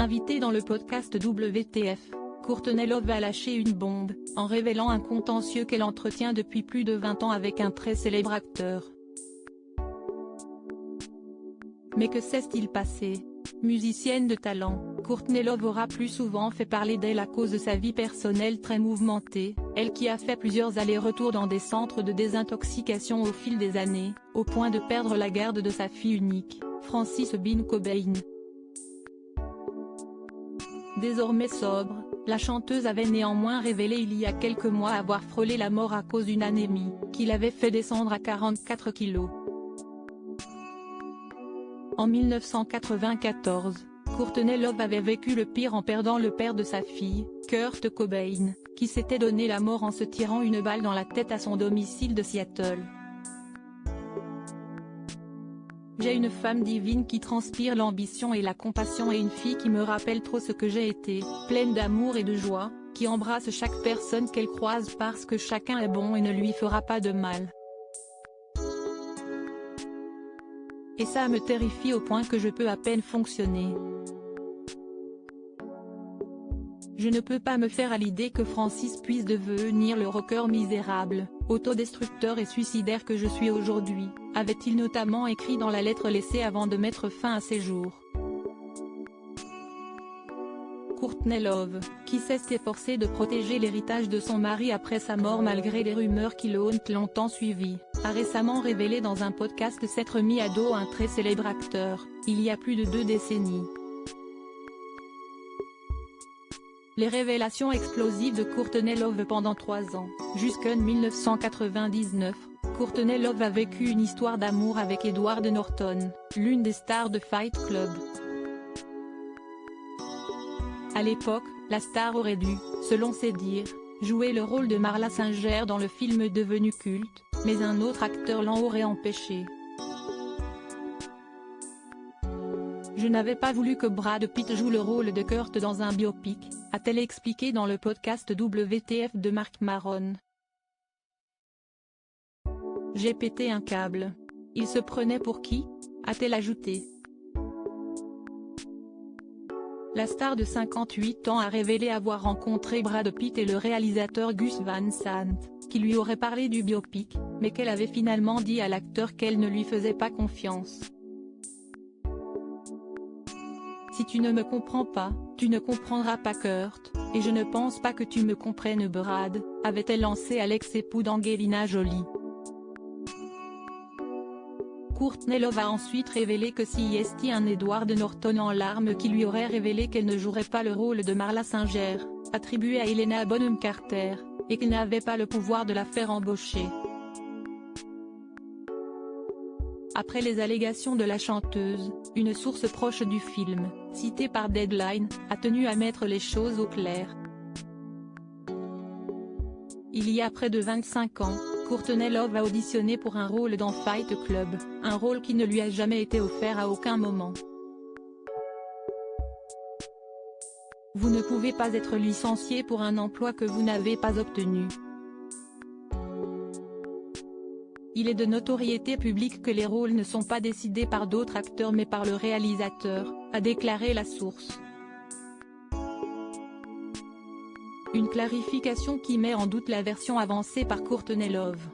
Invitée dans le podcast WTF, Courtney Love a lâché une bombe, en révélant un contentieux qu'elle entretient depuis plus de 20 ans avec un très célèbre acteur. Mais que s'est-il passé? Musicienne de talent, Courtney Love aura plus souvent fait parler d'elle à cause de sa vie personnelle très mouvementée, elle qui a fait plusieurs allers-retours dans des centres de désintoxication au fil des années, au point de perdre la garde de sa fille unique, Frances Bean Cobain. Désormais sobre, la chanteuse avait néanmoins révélé il y a quelques mois avoir frôlé la mort à cause d'une anémie, qui l'avait fait descendre à 44 kilos. En 1994, Courtney Love avait vécu le pire en perdant le père de sa fille, Kurt Cobain, qui s'était donné la mort en se tirant une balle dans la tête à son domicile de Seattle. J'ai une femme divine qui transpire l'ambition et la compassion et une fille qui me rappelle trop ce que j'ai été, pleine d'amour et de joie, qui embrasse chaque personne qu'elle croise parce que chacun est bon et ne lui fera pas de mal. Et ça me terrifie au point que je peux à peine fonctionner. Je ne peux pas me faire à l'idée que Frances puisse devenir le rocker misérable, autodestructeur et suicidaire que je suis aujourd'hui, avait-il notamment écrit dans la lettre laissée avant de mettre fin à ses jours. Courtney Love, qui s'est efforcée de protéger l'héritage de son mari après sa mort malgré les rumeurs qui l'ont longtemps suivi, a récemment révélé dans un podcast s'être mis à dos un très célèbre acteur, il y a plus de 2 décennies. Les révélations explosives de Courtney Love pendant 3 ans, jusqu'en 1999, Courtney Love a vécu une histoire d'amour avec Edward Norton, l'une des stars de Fight Club. À l'époque, la star aurait dû, selon ses dires, jouer le rôle de Marla Singer dans le film devenu culte, mais un autre acteur l'en aurait empêché. Je n'avais pas voulu que Brad Pitt joue le rôle de Kurt dans un biopic, a-t-elle expliqué dans le podcast WTF de Marc Maron. J'ai pété un câble. Il se prenait pour qui? A-t-elle ajouté. La star de 58 ans a révélé avoir rencontré Brad Pitt et le réalisateur Gus Van Sant, qui lui aurait parlé du biopic, mais qu'elle avait finalement dit à l'acteur qu'elle ne lui faisait pas confiance. Si tu ne me comprends pas, tu ne comprendras pas Kurt, et je ne pense pas que tu me comprennes Brad, avait-elle lancé à l'ex-époux d'Angelina Jolie. Courtney Love a ensuite révélé que si est un Edward Norton en larmes qui lui aurait révélé qu'elle ne jouerait pas le rôle de Marla Singer, attribué à Helena Bonham Carter, et qu'il n'avait pas le pouvoir de la faire embaucher. Après les allégations de la chanteuse, une source proche du film, citée par Deadline, a tenu à mettre les choses au clair. Il y a près de 25 ans, Courtney Love a auditionné pour un rôle dans Fight Club, un rôle qui ne lui a jamais été offert à aucun moment. Vous ne pouvez pas être licencié pour un emploi que vous n'avez pas obtenu. Il est de notoriété publique que les rôles ne sont pas décidés par d'autres acteurs mais par le réalisateur, a déclaré la source. Une clarification qui met en doute la version avancée par Courtney Love.